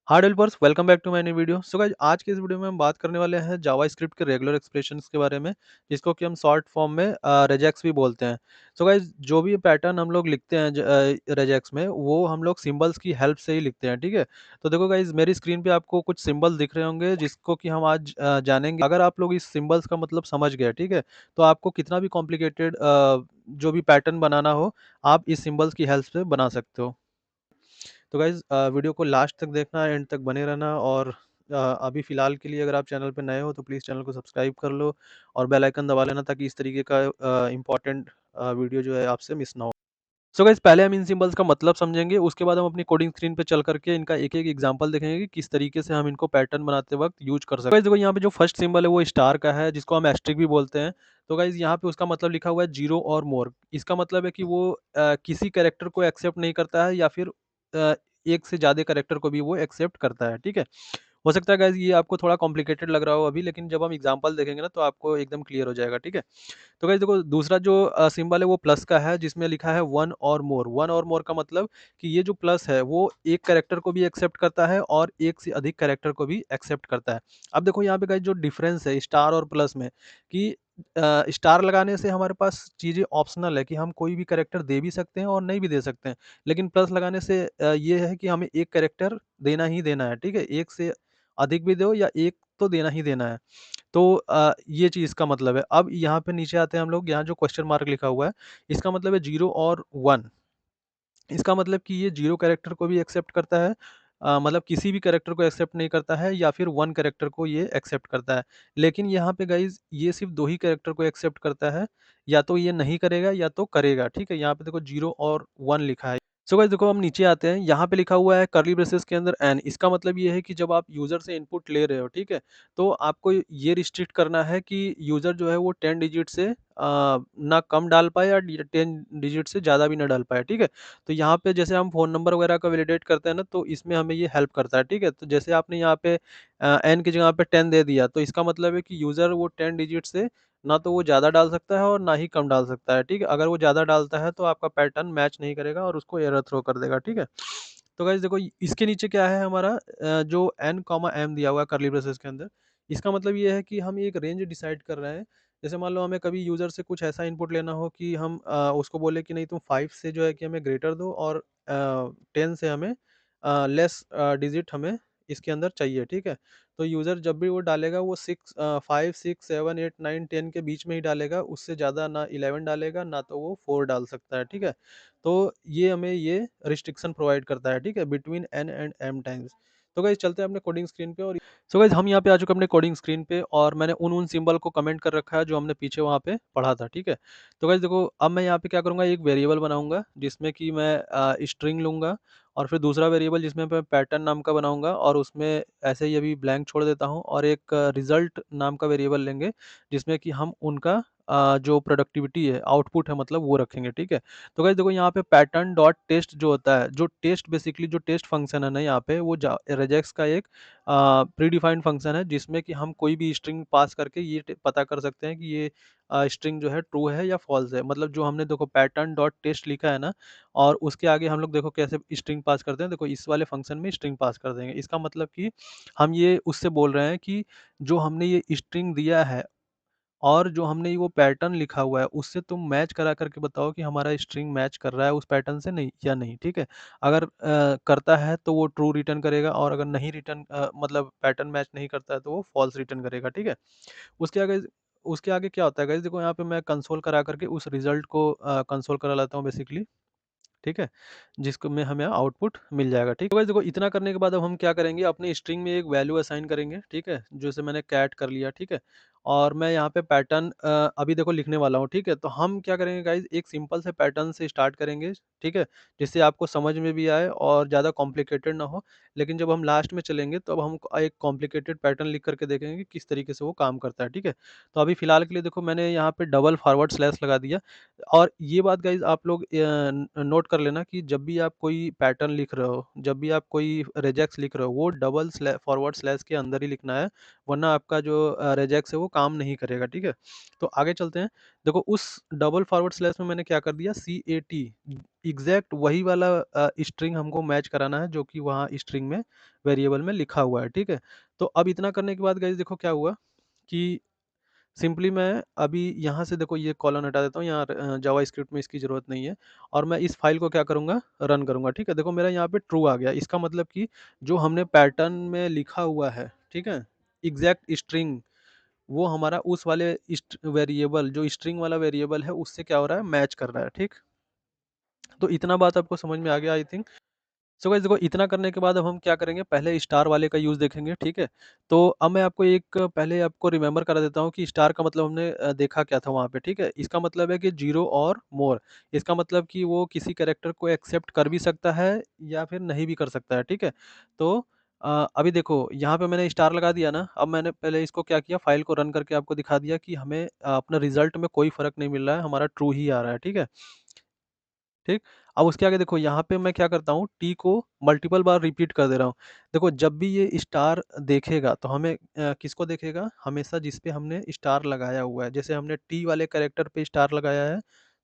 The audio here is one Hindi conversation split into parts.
Hi developers, welcome back to my new video. So guys, आज के इस वीडियो में हम बात करने वाले हैं जावास्क्रिप्ट के रेगुलर एक्सप्रेशंस के बारे में, जिसको कि हम शॉर्ट फॉर्म में रेजेक्स भी बोलते हैं। सो गाइस, जो भी पैटर्न हम लोग लिखते हैं रेजेक्स में, वो हम लोग सिंबल्स की हेल्प से ही लिखते हैं, ठीक है। तो देखो गाइस, मेरी स्क्रीन पे आपको कुछ सिंबल्स दिख रहे होंगे, जिसको कि हम आज जानेंगे। अगर आप लोग इस सिंबल्स का मतलब समझ गए, ठीक है, तो आपको कितना भी कॉम्प्लिकेटेड जो भी पैटर्न बनाना हो, आप इस सिंबल्स की हेल्प से बना सकते हो। तो गाइज़, वीडियो को लास्ट तक देखना, एंड तक बने रहना। और अभी फ़िलहाल के लिए अगर आप चैनल पे नए हो तो प्लीज़ चैनल को सब्सक्राइब कर लो और बेल आइकन दबा लेना, ताकि इस तरीके का इम्पोर्टेंट वीडियो जो है आपसे मिस ना हो। सो गाइज़, पहले हम इन सिंबल्स का मतलब समझेंगे, उसके बाद हम अपनी कोडिंग स्क्रीन पे चल करके इनका एक-एक एग्जांपल देखेंगे कि किस तरीके से हम इनको पैटर्न बनाते वक़्त यूज़ कर सकते हैं। गाइज़ देखो, यहाँ पे जो फर्स्ट सिंबल है वो स्टार का है, जिसको हम एस्टेरिस्क भी बोलते हैं। तो गाइज़, यहाँ पे उसका मतलब लिखा हुआ है 0 और मोर। इसका मतलब है कि वो किसी कैरेक्टर को एक्सेप्ट नहीं करता है, या फिर अ, एक से ज़्यादा कैरेक्टर को भी वो एक्सेप्ट करता है, ठीक है। हो सकता है गाइज़ ये आपको थोड़ा कॉम्प्लिकेटेड लग रहा हो अभी, लेकिन जब हम एग्जांपल देखेंगे ना तो आपको एकदम क्लियर हो जाएगा, ठीक है। तो गाइस देखो, दूसरा जो सिंबल है वो प्लस का है, जिसमें लिखा है वन और मोर। वन और मोर का मतलब कि ये जो प्लस है वो एक कैरेक्टर को भी एक्सेप्ट करता है और एक से अधिक कैरेक्टर को भी एक्सेप्ट करता है। अब देखो यहाँ पे गाइस, जो डिफरेंस है स्टार और प्लस में, कि स्टार लगाने से हमारे पास चीज़ें ऑप्शनल है, कि हम कोई भी कैरेक्टर दे भी सकते हैं और नहीं भी दे सकते हैं। लेकिन प्लस लगाने से ये है कि हमें एक कैरेक्टर देना ही देना है, ठीक है। एक से अधिक भी दो या एक तो देना ही देना है। तो ये चीज़ का मतलब है। अब यहाँ पे नीचे आते हैं हम लोग, यहाँ जो क्वेश्चन मार्क लिखा हुआ है, इसका मतलब है 0 और 1। इसका मतलब कि ये 0 कैरेक्टर को भी एक्सेप्ट करता है, मतलब किसी भी कैरेक्टर को एक्सेप्ट नहीं करता है, या फिर 1 कैरेक्टर को ये एक्सेप्ट करता है। लेकिन यहाँ पे गाइज़, ये सिर्फ़ 2 ही कैरेक्टर को एक्सेप्ट करता है, या तो ये नहीं करेगा या तो करेगा, ठीक है? यहाँ पे देखो 0 और 1 लिखा है। सो गाइस देखो, हम नीचे आते हैं, यहाँ पे लिखा हुआ है कर्ली ब्रेसेस के अंदर एन। इसका मतलब ये है कि जब आप यूज़र से इनपुट ले रहे हो, ठीक है? तो आपको ये रिस्ट्रिक्ट करना है कि यूज़र जो है वो 10 डिजिट से ना कम डाल पाए, या 10 डिजिट से ज़्यादा भी ना डाल पाए, ठीक है? तो यहाँ पे जैसे हम फ़ोन नंबर वगैरह का वैलिडेट करते हैं ना, तो इसमें हमें ये हेल्प करता है, ठीक है? तो जैसे आपने यहाँ पे एन की जगह पे 10 दे दिया, तो इसका मतलब है कि यूज़र वो 10 डिजिट से ना तो वो ज़्यादा डाल सकता है और ना ही कम डाल सकता है, ठीक है? अगर वो ज़्यादा डालता है तो आपका पैटर्न मैच नहीं करेगा और उसको एरर थ्रो कर देगा, ठीक है? तो गाइस देखो, इसके नीचे क्या है हमारा, जो एन कॉमा एम दिया हुआ है कर्ली ब्रेसेस के अंदर, इसका मतलब ये है कि हम एक रेंज डिसाइड कर रहे हैं। जैसे मान लो हमें कभी यूज़र से कुछ ऐसा इनपुट लेना हो कि हम उसको बोले कि नहीं, तुम 5 से जो है कि हमें ग्रेटर दो, और 10 से हमें लेस डिजिट हमें इसके अंदर चाहिए, ठीक है? तो यूज़र जब भी वो डालेगा, वो 5, 6, 7, 8, 9, 10 के बीच में ही डालेगा, उससे ज़्यादा ना 11 डालेगा, ना तो वो 4 डाल सकता है, ठीक है? तो ये हमें ये रिस्ट्रिक्शन प्रोवाइड करता है, ठीक है? Between N and M times. तो गाइस, चलते हैं अपने कोडिंग स्क्रीन पे। और सो गाइस, हम यहाँ पे आ चुके हैं अपने कोडिंग स्क्रीन पे, और मैंने उन सिंबल को कमेंट कर रखा है जो हमने पीछे वहाँ पे पढ़ा था, ठीक है? तो गाइस देखो, अब मैं यहाँ पे क्या करूँगा, एक वेरिएबल बनाऊँगा जिसमें कि मैं स्ट्रिंग लूँगा, और फिर दूसरा वेरिएबल जिसमें मैं पैटर्न नाम का बनाऊँगा, और उसमें ऐसे ही अभी ब्लैंक छोड़ देता हूँ, और एक रिज़ल्ट नाम का वेरिएबल लेंगे, जिसमें कि हम उनका जो प्रोडक्टिविटी है, आउटपुट है मतलब, वो रखेंगे, ठीक है? तो गाइस देखो, यहाँ पे पैटर्न डॉट टेस्ट जो होता है, जो टेस्ट बेसिकली जो टेस्ट फंक्शन है ना, यहाँ पे वो रेजेक्स का एक प्री डिफाइंड फंक्शन है, जिसमें कि हम कोई भी स्ट्रिंग पास करके ये पता कर सकते हैं कि ये स्ट्रिंग जो है ट्रू है या फॉल्स है। मतलब जो हमने देखो पैटर्न डॉट टेस्ट लिखा है ना, और उसके आगे हम लोग देखो कैसे स्ट्रिंग पास करते हैं। देखो, इस वाले फंक्शन में स्ट्रिंग पास कर देंगे। इसका मतलब कि हम ये उससे बोल रहे हैं कि जो हमने ये स्ट्रिंग दिया है, और जो हमने ये वो पैटर्न लिखा हुआ है, उससे तुम मैच करा करके बताओ कि हमारा स्ट्रिंग मैच कर रहा है उस पैटर्न से, नहीं या नहीं, ठीक है? अगर करता है तो वो ट्रू रिटर्न करेगा, और अगर नहीं रिटर्न मतलब पैटर्न मैच नहीं करता है, तो वो फॉल्स रिटर्न करेगा, ठीक है? उसके आगे उसके आगे क्या होता है गाइस, देखो यहाँ पे मैं कंसोल करा करके उस रिजल्ट को कंसोल करा लेता हूँ बेसिकली, ठीक है? जिसको में हमें आउटपुट मिल जाएगा, ठीक है? तो गाइस देखो, इतना करने के बाद अब हम क्या करेंगे, अपनी स्ट्रिंग में एक वैल्यू असाइन करेंगे, ठीक है? जैसे मैंने कैट कर लिया, ठीक है? और मैं यहाँ पे पैटर्न अभी देखो लिखने वाला हूँ, ठीक है? तो हम क्या करेंगे गाइस, एक सिंपल से पैटर्न से स्टार्ट करेंगे, ठीक है? जिससे आपको समझ में भी आए और ज़्यादा कॉम्प्लिकेटेड ना हो। लेकिन जब हम लास्ट में चलेंगे, तो अब हम एक कॉम्प्लिकेटेड पैटर्न लिख करके देखेंगे कि किस तरीके से वो काम करता है, ठीक है? तो अभी फ़िलहाल के लिए देखो, मैंने यहाँ पे डबल फॉरवर्ड स्लैश लगा दिया। और ये बात गाइस आप लोग नोट कर लेना कि जब भी आप कोई पैटर्न लिख रहे हो, जब भी आप कोई रेजेक्स लिख रहे हो, वो डबल फॉरवर्ड स्लैश के अंदर ही लिखना है, वरना आपका जो रेजेक्स है वो काम नहीं करेगा, ठीक है? तो आगे चलते हैं। देखो उस डबल फॉरवर्ड स्लैश में मैंने क्या कर दिया, CAT एग्ज़ैक्ट वही वाला स्ट्रिंग हमको मैच कराना है जो कि वहाँ स्ट्रिंग में वेरिएबल में लिखा हुआ है, ठीक है? तो अब इतना करने के बाद गाइस देखो क्या हुआ कि सिंपली मैं अभी यहाँ से देखो ये कॉलन हटा देता हूँ, यहाँ जावास्क्रिप्ट में इसकी ज़रूरत नहीं है और मैं इस फाइल को क्या करूँगा, रन करूँगा, ठीक है? देखो मेरा यहाँ पे ट्रू आ गया, इसका मतलब कि जो हमने पैटर्न में लिखा हुआ है, ठीक है? एग्ज़ैक्ट स्ट्रिंग वो हमारा उस वाले वेरिएबल जो स्ट्रिंग वाला वेरिएबल है उससे क्या हो रहा है, मैच कर रहा है, ठीक? तो इतना बात आपको समझ में आ गया आई थिंक। सो गाइस देखो इतना करने के बाद अब हम क्या करेंगे, पहले स्टार वाले का यूज़ देखेंगे, ठीक है? तो अब मैं आपको एक पहले आपको रिमेंबर करा देता हूँ कि स्टार का मतलब हमने देखा क्या था वहाँ पे, ठीक है? इसका मतलब है कि 0 और मोर। इसका मतलब कि वो किसी कैरेक्टर को एक्सेप्ट कर भी सकता है या फिर नहीं भी कर सकता है, ठीक है? तो अभी देखो यहाँ पे मैंने स्टार लगा दिया ना, अब मैंने पहले इसको क्या किया, फाइल को रन करके आपको दिखा दिया कि हमें अपना रिज़ल्ट में कोई फ़र्क नहीं मिल रहा है, हमारा ट्रू ही आ रहा है, ठीक है? ठीक? अब उसके आगे देखो यहाँ पे मैं क्या करता हूँ, टी को मल्टीपल बार रिपीट कर दे रहा हूँ। देखो जब भी ये स्टार देखेगा तो हमें किसको देखेगा? हमेशा जिस पे हमने स्टार लगाया हुआ है। जैसे हमने टी वाले कैरेक्टर पे स्टार लगाया है,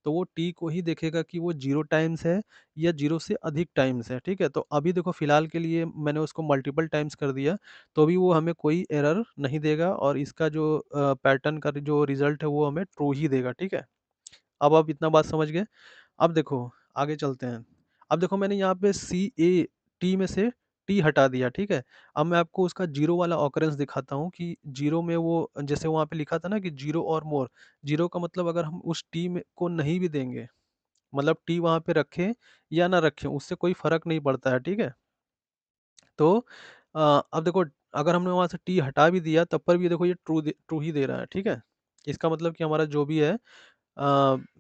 तो वो टी को ही देखेगा कि वो 0 टाइम्स है या 0 से अधिक टाइम्स है, ठीक है? तो अभी देखो फिलहाल के लिए मैंने उसको मल्टीपल टाइम्स कर दिया, तो भी वो हमें कोई एरर नहीं देगा और इसका जो पैटर्न का जो रिज़ल्ट है वो हमें ट्रू ही देगा, ठीक है? अब आप इतना बात समझ गए? अब देखो आगे चलते हैं। अब देखो मैंने यहाँ पे टी में से टी हटा दिया, ठीक है? अब मैं आपको उसका 0 वाला ऑकरेंस दिखाता हूँ कि 0 में वो जैसे वहाँ पे लिखा था ना कि 0 और मोर, 0 का मतलब अगर हम उस टी में को नहीं भी देंगे, मतलब टी वहाँ पे रखें या ना रखें, उससे कोई फ़र्क नहीं पड़ता है, ठीक है? तो अब देखो अगर हमने वहाँ से टी हटा भी दिया तब पर भी देखो ये ट्रू ही दे रहा है, ठीक है? इसका मतलब कि हमारा जो भी है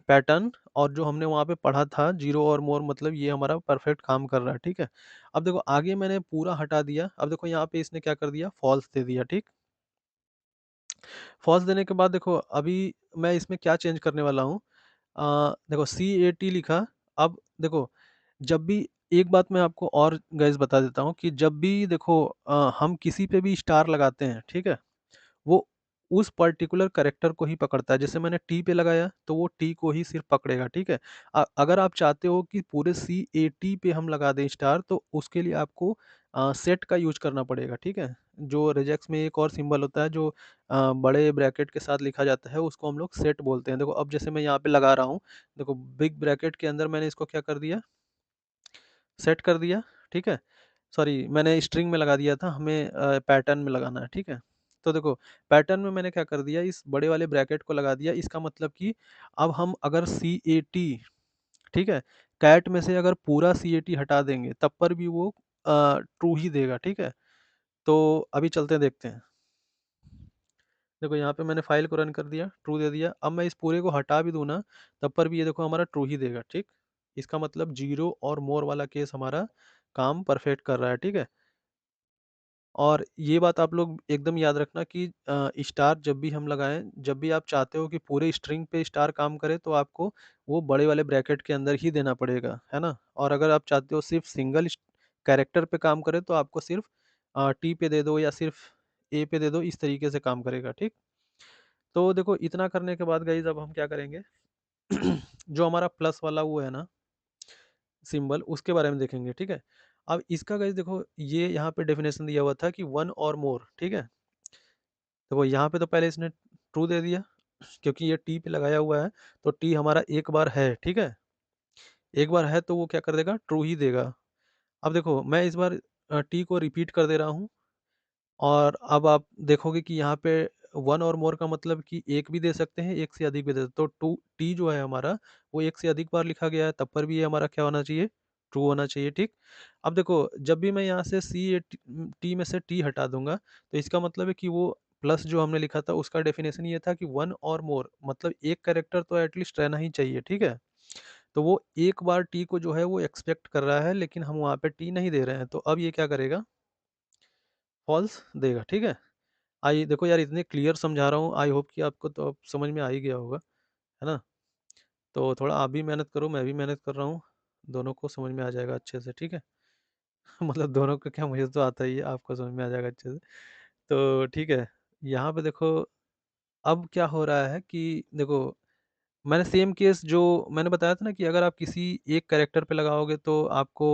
पैटर्न और जो हमने वहाँ पे पढ़ा था 0 और मोर मतलब ये हमारा परफेक्ट काम कर रहा है, ठीक है? अब देखो आगे मैंने पूरा हटा दिया, अब देखो यहाँ पे इसने क्या कर दिया, फ़ॉल्स दे दिया, ठीक? फ़ॉल्स देने के बाद देखो अभी मैं इसमें क्या चेंज करने वाला हूँ, देखो CAT लिखा, अब देखो जब भी एक बात मैं आपको और गाइज़ बता देता हूँ कि जब भी देखो हम किसी पे भी स्टार लगाते हैं, ठीक है? वो उस पर्टिकुलर कैरेक्टर को ही पकड़ता है। जैसे मैंने टी पे लगाया, तो वो टी को ही सिर्फ़ पकड़ेगा, ठीक है? अगर आप चाहते हो कि पूरे CAT पे हम लगा दें स्टार, तो उसके लिए आपको सेट का यूज़ करना पड़ेगा, ठीक है? जो रेजेक्स में एक और सिंबल होता है जो बड़े ब्रैकेट के साथ लिखा जाता है, उसको हम लोग सेट बोलते हैं। देखो अब जैसे मैं यहाँ पे लगा रहा हूँ, देखो बिग ब्रैकेट के अंदर मैंने इसको क्या कर दिया, सेट कर दिया, ठीक है? सॉरी मैंने स्ट्रिंग में लगा दिया था, हमें पैटर्न में लगाना है, ठीक है? तो देखो पैटर्न में मैंने क्या कर दिया, इस बड़े वाले ब्रैकेट को लगा दिया, इसका मतलब कि अब हम अगर CAT, ठीक है? कैट में से अगर पूरा CAT हटा देंगे तब पर भी वो ट्रू ही देगा, ठीक है? तो अभी चलते हैं देखते हैं। देखो यहाँ पे मैंने फाइल को रन कर दिया, ट्रू दे दिया। अब मैं इस पूरे को हटा भी दूँ ना, तब पर भी ये देखो हमारा ट्रू ही देगा, ठीक? इसका मतलब 0 और मोर वाला केस हमारा काम परफेक्ट कर रहा है, ठीक है? और ये बात आप लोग एकदम याद रखना कि स्टार जब भी हम लगाएँ, जब भी आप चाहते हो कि पूरे स्ट्रिंग पे स्टार काम करे तो आपको वो बड़े वाले ब्रैकेट के अंदर ही देना पड़ेगा, है ना? और अगर आप चाहते हो सिर्फ़ सिंगल कैरेक्टर पे काम करे तो आपको सिर्फ़ टी पे दे दो या सिर्फ़ ए पे दे दो, इस तरीके से काम करेगा, ठीक? तो देखो इतना करने के बाद गाइज़ अब हम क्या करेंगे, जो हमारा प्लस वाला वो है ना सिंबल, उसके बारे में देखेंगे, ठीक है? अब इसका गाइज़ देखो ये यहाँ पे डेफ़िनेशन दिया हुआ था कि 1 और मोर, ठीक है? देखो यहाँ पे तो पहले इसने ट्रू दे दिया क्योंकि ये टी पे लगाया हुआ है, तो टी हमारा एक बार है, ठीक है? एक बार है तो वो क्या कर देगा, ट्रू ही देगा। अब देखो मैं इस बार टी को रिपीट कर दे रहा हूँ और अब आप देखोगे कि यहाँ पे 1 और मोर का मतलब कि 1 भी दे सकते हैं, 1 से अधिक भी दे सकते हैं। तो टू टी जो है हमारा, वो 1 से अधिक बार लिखा गया है, तब पर भी ये हमारा क्या होना चाहिए, ट्रू होना चाहिए, ठीक? अब देखो जब भी मैं यहाँ से टी में से टी हटा दूँगा, तो इसका मतलब है कि वो प्लस जो हमने लिखा था उसका डेफिनिशन ये था कि 1 और मोर मतलब एक कैरेक्टर तो एटलीस्ट रहना ही चाहिए, ठीक है? तो वो एक बार टी को जो है वो एक्सपेक्ट कर रहा है, लेकिन हम वहाँ पे टी नहीं दे रहे हैं, तो अब ये क्या करेगा, फॉल्स देगा, ठीक है? देखो यार इतने क्लियर समझा रहा हूँ, आई होप कि आपको तो अब समझ में आ ही गया होगा, है ना? तो थोड़ा आप भी मेहनत करो, मैं भी मेहनत कर रहा हूँ। दोनों को समझ में आ जाएगा अच्छे से, ठीक है? मतलब दोनों को क्या, मुझे तो आता ही है, आपको समझ में आ जाएगा अच्छे से। तो ठीक है, यहाँ पे देखो अब क्या हो रहा है कि देखो मैंने सेम केस जो मैंने बताया था ना कि अगर आप किसी एक कैरेक्टर पे लगाओगे तो आपको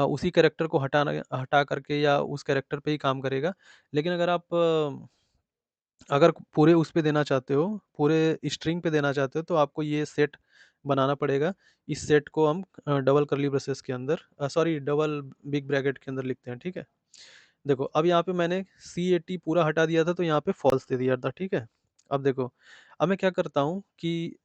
उसी कैरेक्टर को हटा करके या उस कैरेक्टर पे ही काम करेगा। लेकिन अगर आप अगर पूरे उस पे देना चाहते हो, पूरे स्ट्रिंग पे देना चाहते हो तो आपको ये सेट बनाना पड़ेगा। इस सेट को हम डबल कर्ली ब्रेसेस के अंदर सॉरी डबल बिग ब्रैकेट के अंदर लिखते हैं, ठीक है? देखो अब यहाँ पे मैंने CAT पूरा हटा दिया था तो यहाँ पे फॉल्स दे दिया था, ठीक है? अब देखो, अब मैं क्या करता हूँ कि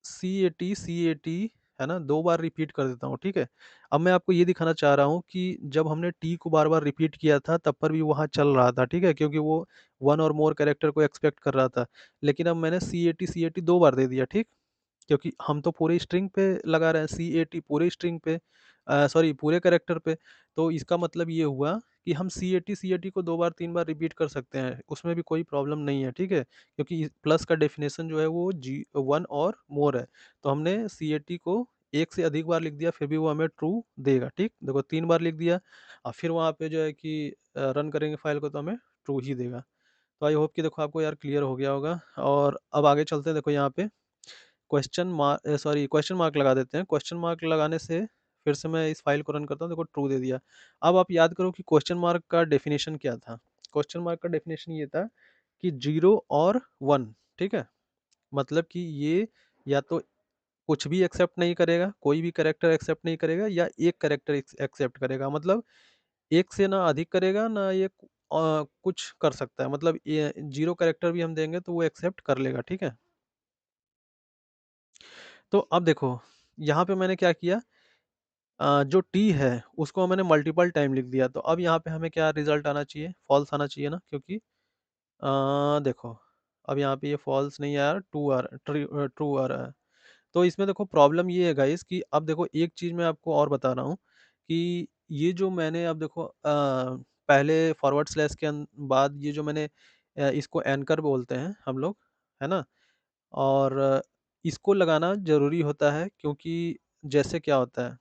CAT है ना? 2 बार रिपीट कर देता हूँ, ठीक है? अब मैं आपको ये दिखाना चाह रहा हूँ कि जब हमने T को बार-बार रिपीट किया था तब पर भी वहाँ चल रहा था, ठीक है? क्योंकि वो 1 और मोर कैरेक्टर को एक्सपेक्ट कर रहा था। लेकिन अब मैंने CAT 2 बार दे दिया, ठीक? क्योंकि हम तो पूरे स्ट्रिंग पे लगा रहे हैं, CAT पूरे स्ट्रिंग पे सॉरी पूरे कैरेक्टर पे। तो इसका मतलब ये हुआ कि हम CAT को 2 बार 3 बार रिपीट कर सकते हैं, उसमें भी कोई प्रॉब्लम नहीं है, ठीक है? क्योंकि प्लस का डेफिनेशन जो है वो 1 और मोर है। तो हमने CAT को 1 से अधिक बार लिख दिया फिर भी वो हमें ट्रू देगा, ठीक? देखो 3 बार लिख दिया फिर वहाँ पे जो है कि रन करेंगे फाइल को तो हमें ट्रू ही देगा। तो आई होप कि देखो आपको यार क्लियर हो गया होगा और अब आगे चलते हैं। देखो यहाँ पे क्वेश्चन मार्क लगा देते हैं। क्वेश्चन मार्क लगाने से फिर से मैं इस फाइल को रन करता हूँ, देखो ट्रू दे दिया। अब आप याद करो कि क्वेश्चन मार्क का डेफिनेशन क्या था? क्वेश्चन मार्क का डेफिनेशन ये था कि 0 और 1, ठीक है? मतलब कि ये या तो कुछ भी एक्सेप्ट नहीं करेगा, कोई भी कैरेक्टर एक्सेप्ट नहीं करेगा या एक कैरेक्टर एक्सेप्ट करेगा। मतलब एक से ना अधिक करेगा ना ये कुछ कर सकता है। मतलब ये 0 कैरेक्टर भी हम देंगे तो वो एक्सेप्ट कर लेगा, ठीक है? तो अब देखो, यहाँ पे मैंने क्या किया जो टी है उसको मैंने मल्टीपल टाइम लिख दिया। तो अब यहाँ पे हमें क्या रिजल्ट आना चाहिए? फॉल्स आना चाहिए ना, क्योंकि देखो अब यहाँ पे ये फॉल्स नहीं आ रहा, ट्रू आ रहा है। तो इसमें देखो प्रॉब्लम ये है गाइस कि अब देखो एक चीज़ मैं आपको और बता रहा हूँ कि ये जो मैंने अब देखो पहले फॉरवर्ड स्लैश के बाद ये जो मैंने इसको एंकर बोलते हैं हम लोग, है ना? और इसको लगाना ज़रूरी होता है क्योंकि जैसे क्या होता है,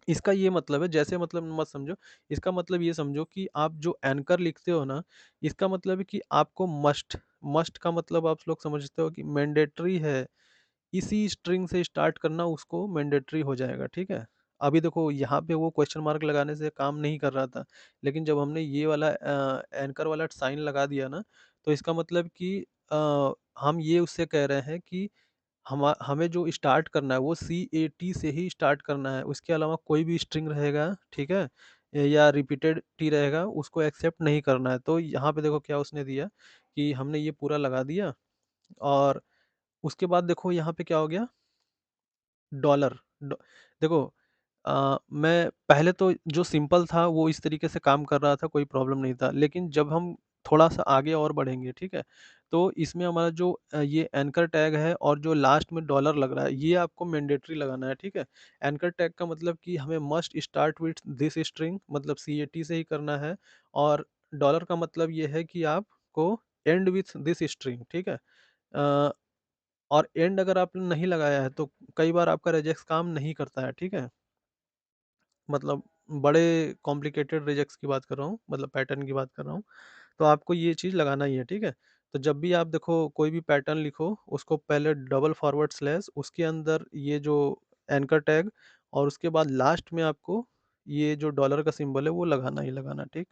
इसका ये मतलब है, जैसे मतलब मत समझो, इसका मतलब ये समझो कि आप जो एंकर लिखते हो ना, इसका मतलब है कि आपको मस्ट का मतलब आप लोग समझते हो कि मैंडेटरी है, इसी स्ट्रिंग से स्टार्ट करना उसको मैंडेटरी हो जाएगा, ठीक है? अभी देखो यहाँ पे वो क्वेश्चन मार्क लगाने से काम नहीं कर रहा था, लेकिन जब हमने ये वाला एंकर वाला साइन लगा दिया ना, तो इसका मतलब कि हम ये उससे कह रहे हैं कि हमें जो स्टार्ट करना है वो CAT से ही स्टार्ट करना है, उसके अलावा कोई भी स्ट्रिंग रहेगा, ठीक है? या रिपीटेड टी रहेगा उसको एक्सेप्ट नहीं करना है। तो यहाँ पे देखो क्या उसने दिया कि हमने ये पूरा लगा दिया और उसके बाद देखो यहाँ पे क्या हो गया डॉलर डॉ देखो मैं पहले तो जो सिंपल था वो इस तरीके से काम कर रहा था, कोई प्रॉब्लम नहीं था। लेकिन जब हम थोड़ा-सा आगे और बढ़ेंगे, ठीक है? तो इसमें हमारा जो ये एंकर टैग है और जो लास्ट में डॉलर लग रहा है, ये आपको मैंडेटरी लगाना है, ठीक है? एंकर टैग का मतलब कि हमें must start with this string मतलब CAT से ही करना है और डॉलर का मतलब ये है कि आपको एंड विथ दिस स्ट्रिंग, ठीक है? अ, और एंड अगर आपने नहीं लगाया है तो कई बार आपका रेजेक्स काम नहीं करता है, ठीक है? मतलब बड़े कॉम्प्लिकेटेड रेजेक्स की बात कर रहा हूँ, मतलब पैटर्न की बात कर रहा हूँ, तो आपको ये चीज़ लगाना ही है, ठीक है? तो जब भी आप देखो कोई भी पैटर्न लिखो, उसको पहले डबल फॉरवर्ड स्लैश उसके अंदर ये जो एंकर टैग और उसके बाद लास्ट में आपको ये जो डॉलर का सिंबल है वो लगाना ही लगाना, ठीक?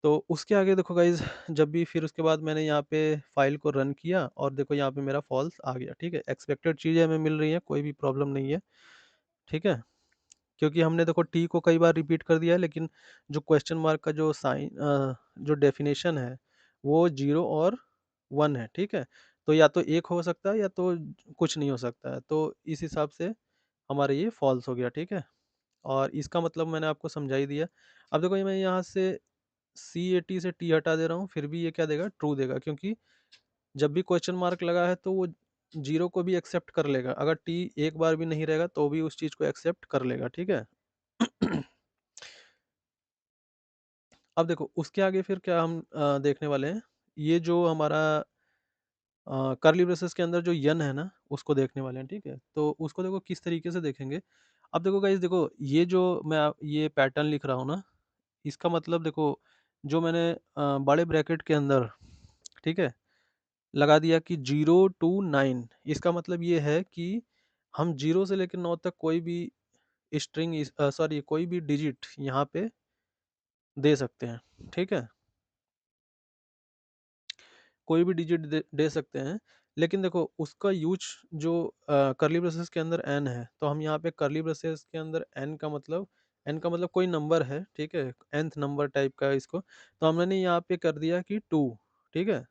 तो उसके आगे देखो गाइज़ जब भी फिर उसके बाद मैंने यहाँ पे फ़ाइल को रन किया और देखो यहाँ पे मेरा फ़ॉल्स आ गया, ठीक है? एक्सपेक्टेड चीज़ें हमें मिल रही हैं, कोई भी प्रॉब्लम नहीं है, ठीक है? क्योंकि हमने देखो टी को कई बार रिपीट कर दिया है लेकिन जो क्वेश्चन मार्क का जो जो डेफिनेशन है वो 0 और 1 है, ठीक है? तो या तो 1 हो सकता है या तो कुछ नहीं हो सकता है। तो इस हिसाब से हमारा ये फ़ॉल्स हो गया, ठीक है? और इसका मतलब मैंने आपको समझा ही दिया। अब देखो ये मैं यहाँ से CAT से टी हटा दे रहा हूँ, फिर भी ये क्या देगा? ट्रू देगा क्योंकि जब भी क्वेश्चन मार्क लगा है तो वो 0 को भी एक्सेप्ट कर लेगा। अगर टी एक बार भी नहीं रहेगा तो भी उस चीज़ को एक्सेप्ट कर लेगा, ठीक है? अब देखो उसके आगे फिर क्या हम देखने वाले हैं, ये जो हमारा कर्ली ब्रेसेस के अंदर जो यन है ना, उसको देखने वाले हैं, ठीक है? तो उसको देखो किस तरीके से देखेंगे। अब देखो गाइस, देखो ये जो ये पैटर्न लिख रहा हूँ ना, इसका मतलब देखो, जो मैंने बड़े ब्रैकेट के अंदर, ठीक है, लगा दिया कि 0 टू 9, इसका मतलब ये है कि हम 0 से लेकर 9 तक कोई भी स्ट्रिंग सॉरी कोई भी डिजिट यहाँ पे दे सकते हैं, ठीक है? कोई भी डिजिट दे सकते हैं। लेकिन देखो उसका यूज़ जो कर्ली ब्रेसेस के अंदर एन है, तो हम यहाँ पे कर्ली ब्रेसेस के अंदर एन का मतलब कोई नंबर है, ठीक है? nth नंबर टाइप का है इसको, तो हमने यहाँ पे कर दिया कि 2, ठीक है?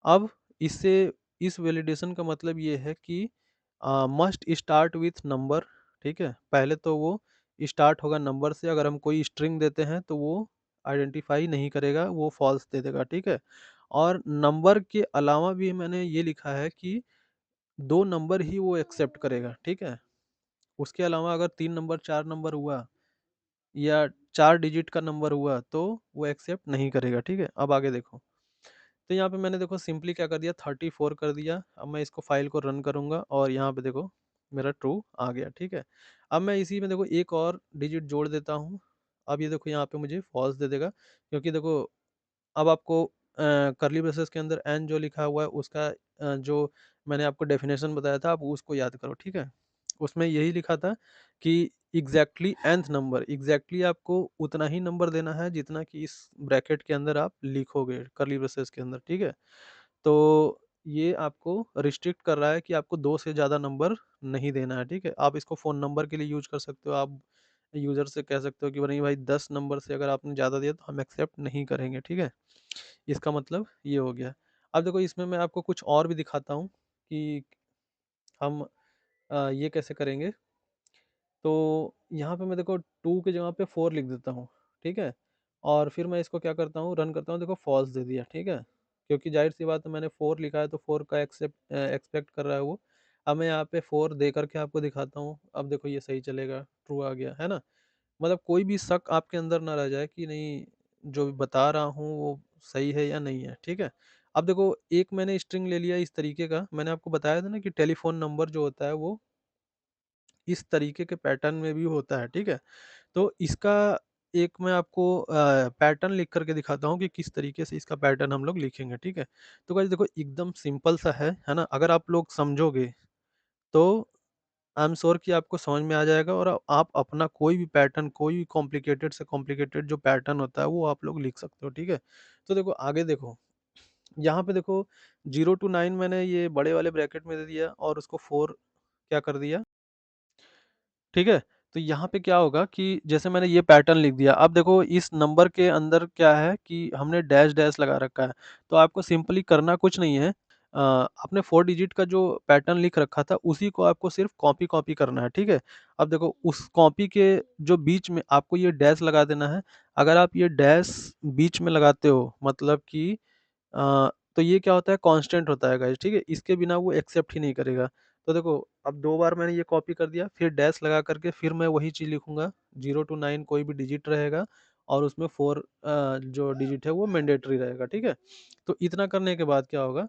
अब इससे इस वैलिडेशन का मतलब ये है कि मस्ट स्टार्ट विथ नंबर, ठीक है? पहले तो वो स्टार्ट होगा नंबर से, अगर हम कोई स्ट्रिंग देते हैं तो वो आइडेंटिफाई नहीं करेगा, वो फॉल्स दे देगा, ठीक है? और नंबर के अलावा भी मैंने ये लिखा है कि 2 नंबर ही वो एक्सेप्ट करेगा, ठीक है? उसके अलावा अगर 3 नंबर, 4 नंबर हुआ या 4 डिजिट का नंबर हुआ तो वो एक्सेप्ट नहीं करेगा, ठीक है? अब आगे देखो। तो यहाँ पे मैंने देखो सिंपली क्या कर दिया, 34 कर दिया। अब मैं इसको फाइल को रन करूँगा और यहाँ पे देखो मेरा ट्रू आ गया, ठीक है? अब मैं इसी में देखो एक और डिजिट जोड़ देता हूँ। अब ये देखो यहाँ पे मुझे फॉल्स दे देगा, क्योंकि देखो अब आपको कर्ली ब्रेसेस के अंदर एन जो लिखा हुआ है उसका जो मैंने आपको डेफिनेशन बताया था, आप उसको याद करो, ठीक है? उसमें यही लिखा था कि एग्जैक्टली nth नंबर, एग्जैक्टली आपको उतना ही नंबर देना है जितना कि इस ब्रैकेट के अंदर आप लिखोगे कर्ली ब्रेसेस के अंदर, ठीक है? तो ये आपको रिस्ट्रिक्ट कर रहा है कि आपको 2 से ज़्यादा नंबर नहीं देना है, ठीक है? आप इसको फ़ोन नंबर के लिए यूज़ कर सकते हो, आप यूज़र से कह सकते हो कि नहीं भाई 10 नंबर से अगर आपने ज़्यादा दिया तो हम एक्सेप्ट नहीं करेंगे, ठीक है? इसका मतलब ये हो गया। अब देखो इसमें मैं आपको कुछ और भी दिखाता हूँ कि हम ये कैसे करेंगे। तो यहाँ पे मैं देखो 2 की जगह पे 4 लिख देता हूँ, ठीक है? और फिर मैं इसको क्या करता हूँ, रन करता हूँ, देखो फॉल्स दे दिया, ठीक है? क्योंकि ज़ाहिर-सी बात है, मैंने 4 लिखा है तो 4 का एक्सपेक्ट कर रहा है वो। अब मैं यहाँ पे 4 दे करके आपको दिखाता हूँ, अब देखो ये सही चलेगा, ट्रू आ गया, है ना? मतलब कोई भी शक आपके अंदर ना रह जाए कि नहीं, जो भी बता रहा हूँ वो सही है या नहीं है, ठीक है? अब देखो एक मैंने स्ट्रिंग ले लिया इस तरीके का, मैंने आपको बताया था ना कि टेलीफ़ोन नंबर जो होता है वो इस तरीके के पैटर्न में भी होता है, ठीक है? तो इसका एक मैं आपको पैटर्न लिख कर के दिखाता हूँ कि किस तरीके से इसका पैटर्न हम लोग लिखेंगे, ठीक है? तो गाइस देखो एकदम सिंपल सा है ना? अगर आप लोग समझोगे तो आई एम श्योर कि आपको समझ में आ जाएगा और आप अपना कोई भी पैटर्न, कोई भी कॉम्प्लिकेटेड से कॉम्प्लिकेटेड जो पैटर्न होता है वो आप लोग लिख सकते हो, ठीक है? तो देखो आगे देखो, यहाँ पे देखो 0 टू 9 मैंने ये बड़े वाले ब्रैकेट में दे दिया और उसको 4 क्या कर दिया, ठीक है? तो यहाँ पे क्या होगा कि जैसे मैंने ये पैटर्न लिख दिया, अब देखो इस नंबर के अंदर क्या है कि हमने डैश डैश लगा रखा है। तो आपको सिंपली करना कुछ नहीं है। आपने 4 डिजिट का जो पैटर्न लिख रखा था उसी को आपको सिर्फ़ कॉपी-कॉपी करना है, ठीक है? अब देखो उस कॉपी के जो बीच में आपको ये डैश लगा देना है। अगर आप ये डैश बीच में लगाते हो मतलब कि तो ये क्या होता है, कांस्टेंट होता है गाइस, ठीक है? इसके बिना वो एक्सेप्ट ही नहीं करेगा। तो देखो अब 2 बार मैंने ये कॉपी कर दिया, फिर डैश लगा करके फिर मैं वही चीज़ लिखूँगा, 0 टू 9 कोई भी डिजिट रहेगा और उसमें 4 जो डिजिट है वो मैंडेटरी रहेगा, ठीक है? तो इतना करने के बाद क्या होगा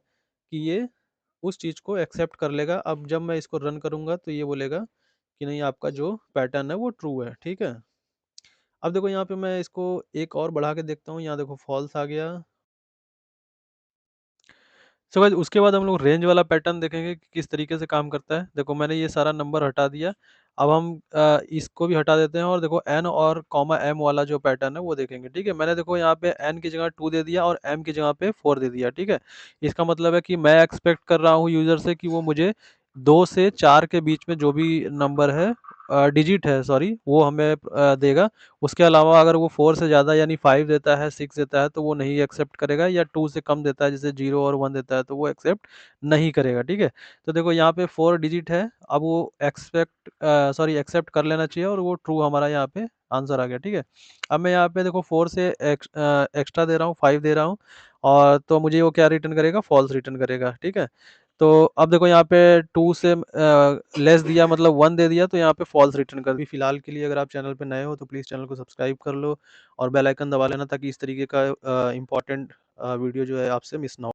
कि ये उस चीज़ को एक्सेप्ट कर लेगा। अब जब मैं इसको रन करूँगा तो ये बोलेगा कि नहीं, आपका जो पैटर्न है वो ट्रू है, ठीक है? अब देखो यहाँ पे मैं इसको एक और बढ़ा के देखता हूँ, यहाँ देखो फॉल्स आ गया। सो गाइस उसके बाद हम लोग रेंज वाला पैटर्न देखेंगे कि किस तरीके से काम करता है। देखो मैंने ये सारा नंबर हटा दिया। अब हम इसको भी हटा देते हैं और देखो एन और कॉमा एम वाला जो पैटर्न है वो देखेंगे, ठीक है? मैंने देखो यहाँ पे एन की जगह 2 दे दिया और एम की जगह पे 4 दे दिया, ठीक है? इसका मतलब है कि मैं एक्सपेक्ट कर रहा हूँ यूज़र से कि वो मुझे 2 से 4 के बीच में जो भी नंबर है, डिजिट है सॉरी, वो हमें देगा। उसके अलावा अगर वो 4 से ज़्यादा यानी 5 देता है, 6 देता है तो वो नहीं एक्सेप्ट करेगा, या 2 से कम देता है जैसे 0 और 1 देता है तो वो एक्सेप्ट नहीं करेगा, ठीक है? तो देखो यहाँ पे 4 डिजिट है, अब वो एक्सेप्ट कर लेना चाहिए और वो ट्रू हमारा यहाँ पे आंसर आ गया, ठीक है? अब मैं यहाँ पे देखो 4 से एक्स्ट्रा दे रहा हूँ, 5 दे रहा हूँ और तो मुझे वो क्या रिटर्न करेगा, फॉल्स रिटर्न करेगा, ठीक है? तो अब देखो यहाँ पे 2 से लेस दिया मतलब 1 दे दिया तो यहाँ पे फॉल्स रिटर्न कर दी। फिलहाल के लिए अगर आप चैनल पे नए हो तो प्लीज़ चैनल को सब्सक्राइब कर लो और बेल आइकन दबा लेना ताकि इस तरीके का इम्पोर्टेंट वीडियो जो है आपसे मिस ना हो।